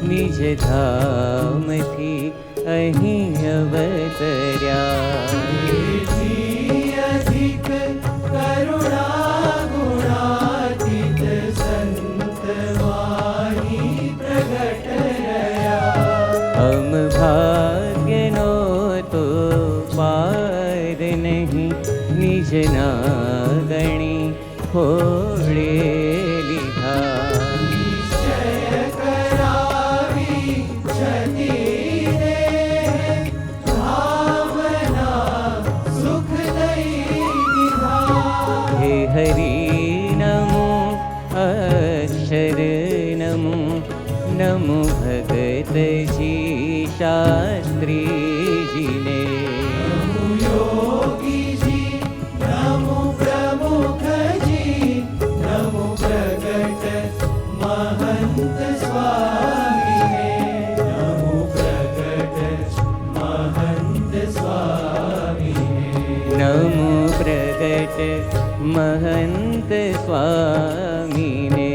निज धाम थी अहीं अवतर्या। अधिक करुणा गुणातीत संत वाणी प्रगट रया। हम भाग्यनो तो पार नहीं, निज नागणी खोड़े लिधा। निश्चय करावी क्षति देह, भावना सुख दई विधा। हे हरि नमो अक्षर नमो, नमो भगत जी शास्त्री जी ने। नमो योगी जी, नमो प्रमुख जी, नमो प्रगट महंत स्वामी ने। नमो प्रगट महंत स्वामी ने। नमो प्रगट महंत स्वामी ने।